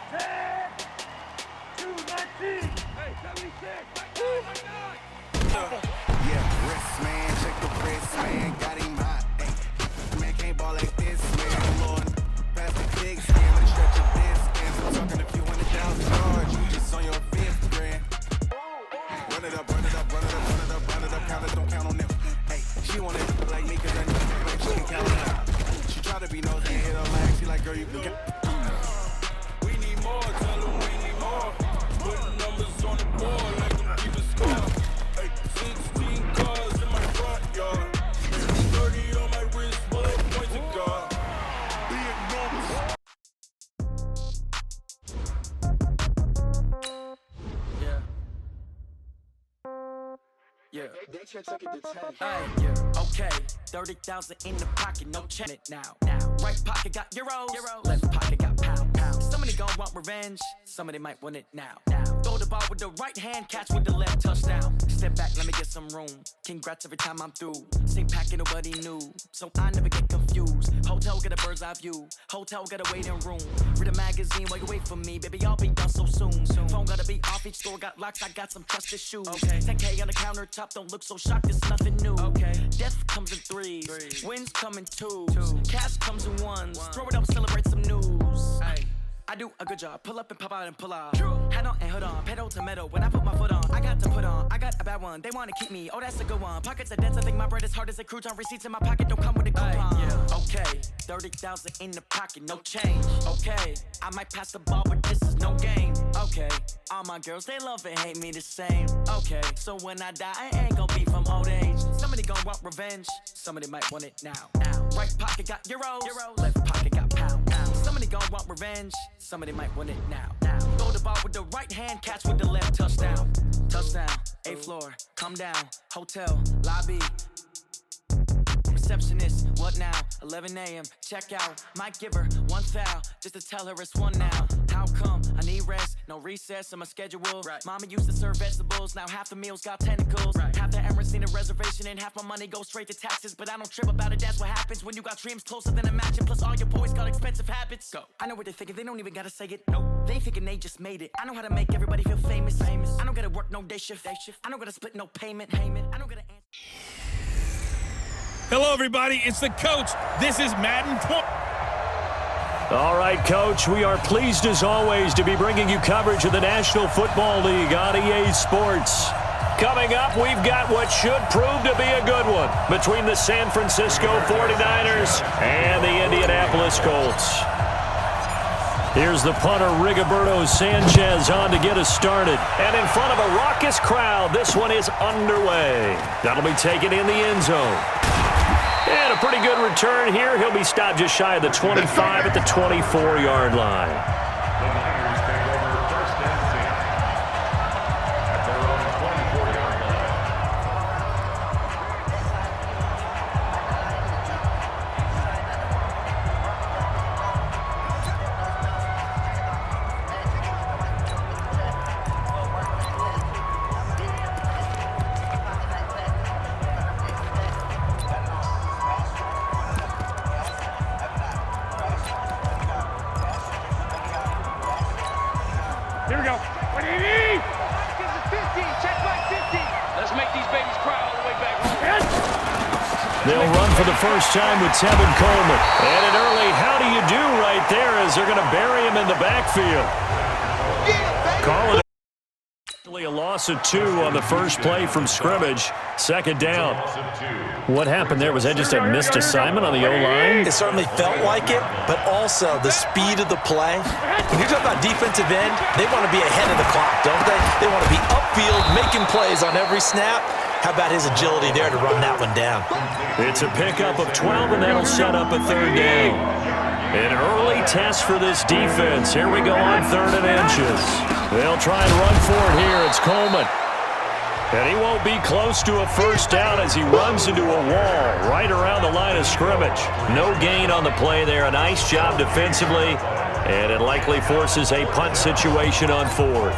Yeah, wrist man, check the wrist man, got him hot. Ay, man can't ball like this, man. Lord, pass the big skin, let it stretch your disc. I'm talking if you want it down charge, you just on your fifth grand. Run it up, run it up, run it up, run it up, run it up, count it, don't count on them. Hey, she want it like me, cause I know like she can count it out. She try to be nosy and hit her lag, she like, girl, you can count. We need more, tell them we need more. Putting numbers on the board like them keep a score. 16 cars in my front yard, 30 on my wrist, bullet points of God. Be enormous. Okay, 30,000 in the pocket, no check it now. Right pocket got euros, left pocket got pounds. Somebody gon' want revenge, somebody might want it now. Throw the ball with the right hand, catch with the left, touchdown. Step back, let me get some room. Congrats every time I'm through. Same packet, nobody knew, so I never get confused. Hotel got a bird's eye view, hotel got a waiting room. Read a magazine while you wait for me, baby, I'll be done so soon. Phone gotta be off, each store got locks, I got some trusted shoes. 10K on the countertop, don't look so shocked, it's nothing new. Death comes in threes, wins come in twos, cash comes in ones. Throw it up, celebrate some news. I do a good job, pull up and pop out and pull off. Head on and hood on, pedal to metal. When I put my foot on, I got to put on. I got a bad one, they wanna keep me, oh that's a good one. Pockets are dense, I think my bread is hard as a crouton. Receipts in my pocket don't come with a coupon. Okay, 30,000 in the pocket, no change. Okay, I might pass the ball, but this is no game. Okay, all my girls, they love and hate me the same. Okay, so when I die, I ain't gon' be from old age. Somebody gon' want revenge, somebody might want it now. Right pocket got euros, left pocket got pounds. Somebody gon' want revenge, somebody might want it now. Throw the ball with the right hand, catch with the left, touchdown. Touchdown, 8th floor, come down, hotel, lobby. Receptionist, what now? 11 a.m., check out. Might give her one foul, just to tell her it's one now. How come? I need rest, no recess in my schedule. Mama used to serve vegetables, now half the meals got tentacles. Half the Emirates need a reservation and half my money goes straight to taxes. But I don't trip about it, that's what happens when you got dreams closer than a match. And plus all your boys got expensive habits. Go. I know what they're thinking, they don't even gotta say it. Nope. They thinking they just made it. I know how to make everybody feel famous. I don't gotta work no day shift. I don't gotta split no payment. I don't gotta Hello, everybody. It's the coach. This is Madden. All right, Coach, we are pleased as always to be bringing you coverage of the National Football League on EA Sports. Coming up, we've got what should prove to be a good one between the San Francisco 49ers and the Indianapolis Colts. Here's the punter, Rigoberto Sanchez, on to get us started. And in front of a raucous crowd, this one is underway. That'll be taken in the end zone. And a pretty good return here. He'll be stopped just shy of the 25 at the 24-yard line. Here we go. What do you need? 50. Check back 50. Let's make these babies cry all the way back home. They'll run for the first time with Tevin Coleman. And an early how do you do right there as they're going to bury him in the backfield. Call it a loss of 2 on the first play from scrimmage. Second down. What happened there? Was that just a missed assignment on the O-line? It certainly felt like it, but also the speed of the play. When you're talking about defensive end, they want to be ahead of the clock, don't they? They want to be upfield, making plays on every snap. How about his agility there to run that one down? It's a pickup of 12, and that'll set up a third down. An early test for this defense. Here we go on 3rd and inches. They'll try and run for it here. It's Coleman. And he won't be close to a first down as he runs into a wall right around the line of scrimmage. No gain on the play there. A nice job defensively. And it likely forces a punt situation on 4th.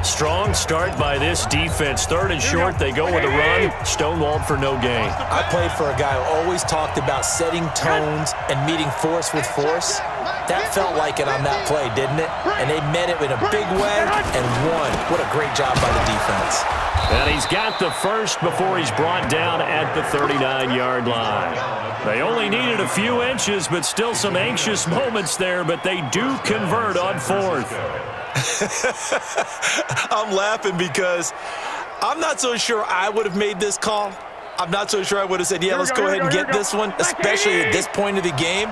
Strong start by this defense. 3rd and short, they go with a run. Stonewalled for no gain. I played for a guy who always talked about setting tones and meeting force with force. That felt like it on that play, didn't it? And they met it in a big way and won. What a great job by the defense. And he's got the first before he's brought down at the 39-yard line. They only needed a few inches, but still some anxious moments there, but they do convert on 4th. I'm laughing because I'm not so sure I would have made this call. I'm not so sure I would have said, yeah, let's go ahead and get this one, especially at this point of the game.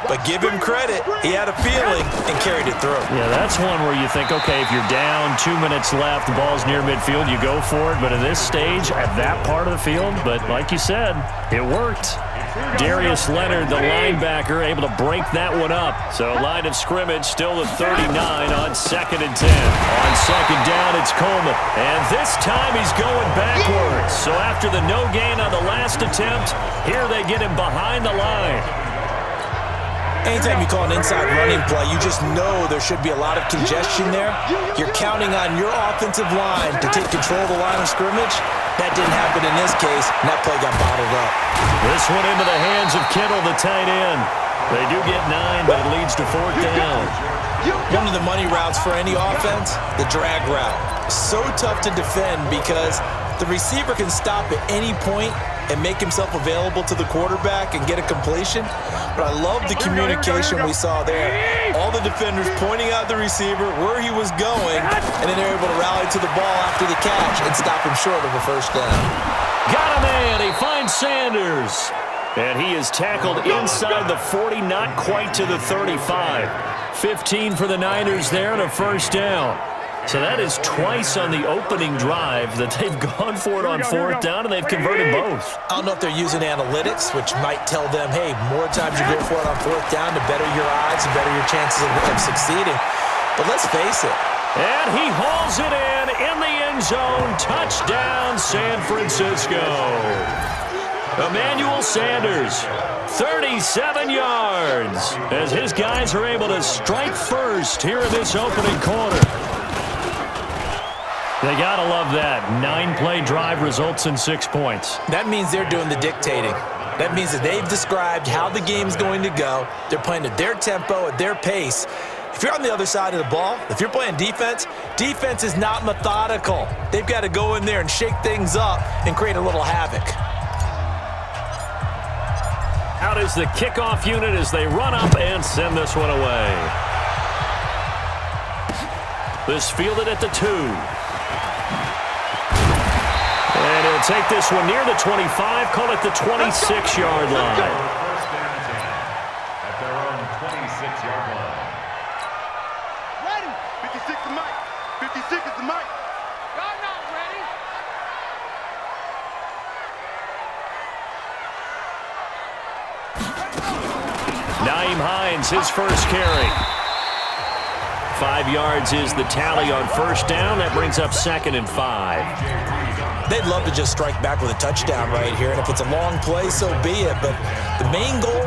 But give him credit. He had a feeling and carried it through. Yeah, that's one where you think, okay, if you're down, 2 minutes left, the ball's near midfield, you go for it. But at this stage, at that part of the field, but like you said, it worked. Darius Leonard, the linebacker, able to break that one up. So line of scrimmage still at 39 on 2nd and 10. On 2nd down, it's Coleman. And this time he's going backwards. So after the no gain on the last attempt, here they get him behind the line. Anytime you call an inside running play, you just know there should be a lot of congestion there. You're counting on your offensive line to take control of the line of scrimmage. That didn't happen in this case, and that play got bottled up. This one into the hands of Kittle, the tight end. They do get 9, but it leads to 4th down. One of the money routes for any offense, the drag route. So tough to defend because the receiver can stop at any point and make himself available to the quarterback and get a completion. But I love the communication we saw there. All the defenders pointing out the receiver, where he was going, and then they're able to rally to the ball after the catch and stop him short of a 1st down. Got a man. He finds Sanders. And he is tackled inside the 40, not quite to the 35. 15 for the Niners there and a 1st down. So that is twice on the opening drive that they've gone for it on 4th down, and they've converted both. I don't know if they're using analytics, which might tell them, hey, more times you go for it on 4th down, the better your odds, the better your chances of succeeding. But let's face it. And he hauls it in the end zone. Touchdown, San Francisco. Emmanuel Sanders, 37 yards, as his guys are able to strike first here in this opening quarter. They got to love that. 9-play drive results in 6 points. That means they're doing the dictating. That means that they've described how the game's going to go. They're playing at their tempo, at their pace. If you're on the other side of the ball, if you're playing defense, defense is not methodical. They've got to go in there and shake things up and create a little havoc. Out is the kickoff unit as they run up and send this one away. This fielded at the 2. And he'll take this one near the 25, call it the 26-yard line. At their own 26-yard line. Ready? 56 is Mike. 56 is the Mike. Y'all not ready. Nyheim Hines, his first carry. 5 yards is the tally on 1st down. That brings up 2nd and 5. They'd love to just strike back with a touchdown right here, and if it's a long play, so be it. But the main goal,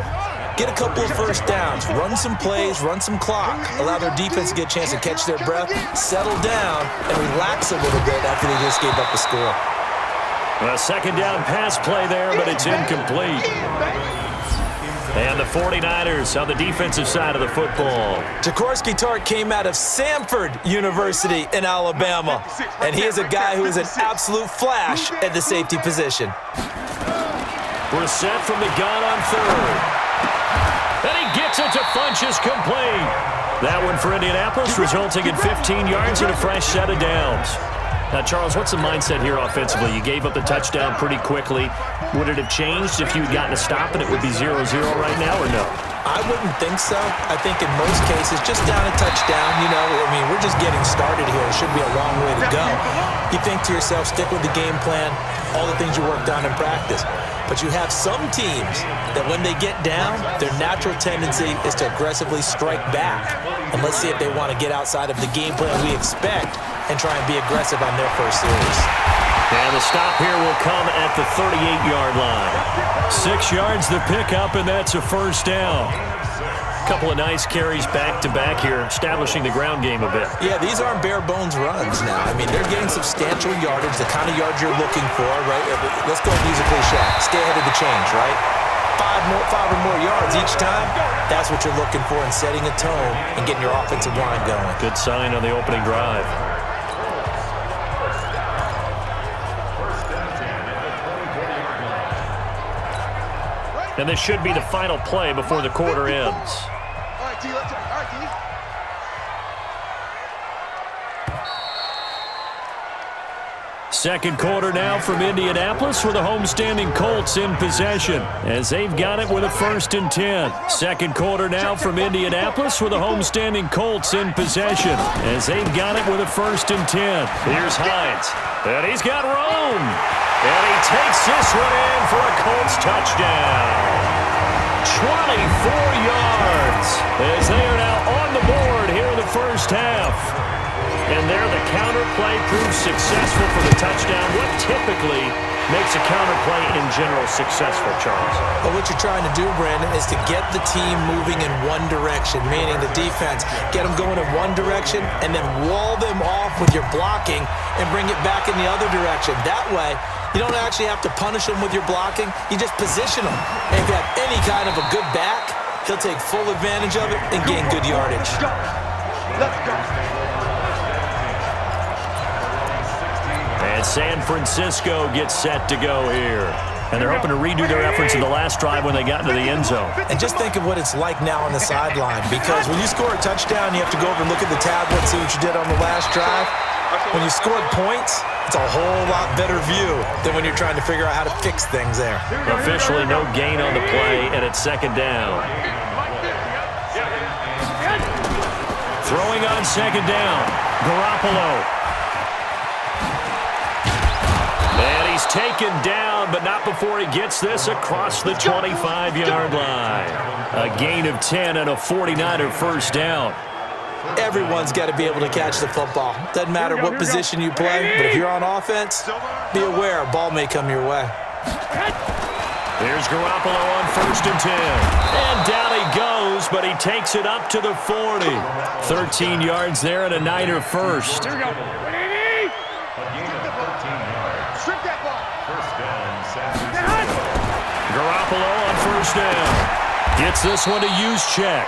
get a couple of 1st downs, run some plays, run some clock, allow their defense to get a chance to catch their breath, settle down, and relax a little bit after they just gave up a score. A 2nd down pass play there, but it's incomplete. And the 49ers on the defensive side of the football. Jaworski Tartt came out of Samford University in Alabama, and he is a guy who is an absolute flash at the safety position. We're set from the gun on 3rd. And he gets it to Funchess, complete. That one for Indianapolis, resulting in 15 yards and a fresh set of downs. Now, Charles, what's the mindset here offensively? You gave up the touchdown pretty quickly. Would it have changed if you had gotten a stop and it would be 0-0 right now, or no? I wouldn't think so. I think in most cases, just down a touchdown, we're just getting started here. It should be a long way to go. You think to yourself, stick with the game plan, all the things you worked on in practice. But you have some teams that when they get down, their natural tendency is to aggressively strike back. And let's see if they want to get outside of the game plan we expect and try and be aggressive on their first series. And the stop here will come at the 38-yard line. 6 yards the pickup, and that's a 1st down. Couple of nice carries back-to-back here, establishing the ground game a bit. Yeah, these aren't bare-bones runs now. I mean, they're getting substantial yardage, the kind of yards you're looking for, right? Let's go use a cliche. Stay ahead of the change, right? Five or more yards each time, that's what you're looking for in setting a tone and getting your offensive line going. Good sign on the opening drive. And this should be the final play before the quarter ends. All right, D, let's go. All right, D. Second quarter now from Indianapolis with the homestanding Colts in possession as they've got it with a 1st and 10. Second quarter now from Indianapolis with the homestanding Colts in possession as they've got it with a 1st and 10. Here's Hines, and he's got room, and he takes this one in for a Colts touchdown. 24 yards as they are now on the board here in the first half. And there the counter play proves successful for the touchdown. What typically makes a counter play in general successful, Charles? But what you're trying to do, Brandon, is to get the team moving in one direction, meaning the defense, get them going in one direction and then wall them off with your blocking and bring it back in the other direction. That way, you don't actually have to punish them with your blocking. You just position them. And if you have any kind of a good back, he'll take full advantage of it and gain good yardage. Let's go. And San Francisco gets set to go here. And they're hoping to redo their efforts in the last drive when they got into the end zone. And just think of what it's like now on the sideline, because when you score a touchdown, you have to go over and look at the tablet, see what you did on the last drive. When you scored points, it's a whole lot better view than when you're trying to figure out how to fix things there. Officially no gain on the play, and it's second down. Throwing on second down, Garoppolo. And he's taken down, but not before he gets this across the 25-yard line. A gain of 10 and a 49er first down. Everyone's got to be able to catch the football. Doesn't matter what position you play, but if you're on offense, be aware a ball may come your way. Here's Garoppolo on 1st and 10. And down he goes, but he takes it up to the 40. 13 yards there and a Niner first. Here we go. Garoppolo on 1st down. Gets this one to Juszczyk.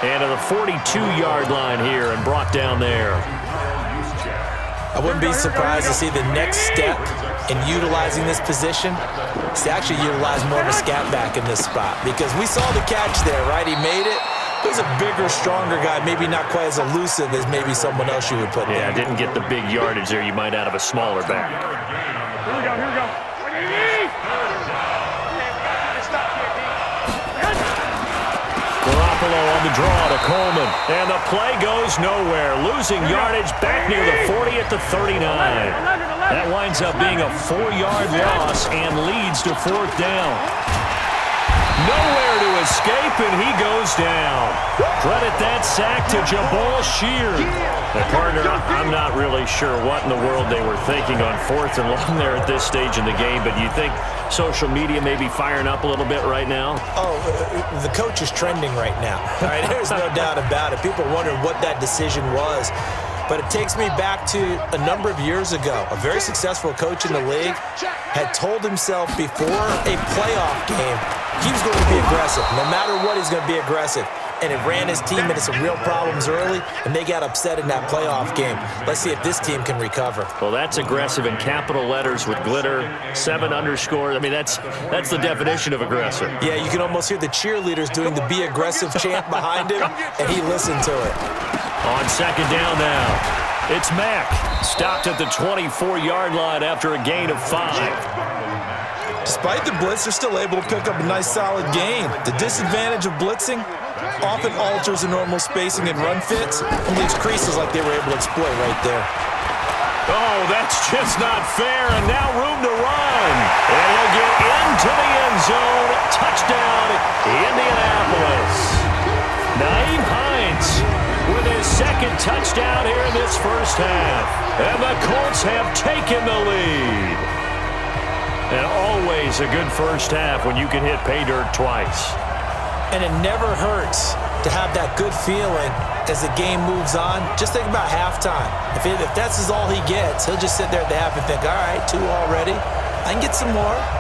And to the 42-yard line here and brought down there. I wouldn't be surprised to see the next step in utilizing this position is to actually utilize more of a scat back in this spot, because we saw the catch there, right? He made it. He was a bigger, stronger guy, maybe not quite as elusive as maybe someone else you would put there. Yeah, didn't get the big yardage there you might out of a smaller back. Here we go, here we go. Garoppolo on the draw to Coleman. And the play goes nowhere. Losing yardage back near the 40 at the 39. That winds up being a 4-yard loss and leads to 4th down. Nowhere to escape, and he goes down. Credit that sack to Jabal Sheard. And partner, I'm not really sure what in the world they were thinking on 4th and long there at this stage in the game, but you think social media may be firing up a little bit right now? Oh, the coach is trending right now. All right, there's no doubt about it. People wondering what that decision was. But it takes me back to a number of years ago. A very successful coach in the league had told himself before a playoff game he was going to be aggressive. No matter what, he's going to be aggressive. And it ran his team into some real problems early, and they got upset in that playoff game. Let's see if this team can recover. Well, that's aggressive in capital letters with glitter, 7 underscore. I mean, that's the definition of aggressive. Yeah, you can almost hear the cheerleaders doing the be aggressive chant behind him, and he listened to it. On second down now, it's Mack. Stopped at the 24-yard line after a gain of 5. Despite the blitz, they're still able to pick up a nice solid gain. The disadvantage of blitzing often alters the normal spacing and run fits and leaves creases like they were able to exploit right there. Oh, that's just not fair, and now room to run. And he'll get into the end zone. Touchdown, Indianapolis. Nyheim Hines with his second touchdown here in this first half. And the Colts have taken the lead. And always a good first half when you can hit pay dirt twice. And it never hurts to have that good feeling as the game moves on. Just think about halftime. If that's all he gets, he'll just sit there at the half and think, all right, 2 already. I can get some more.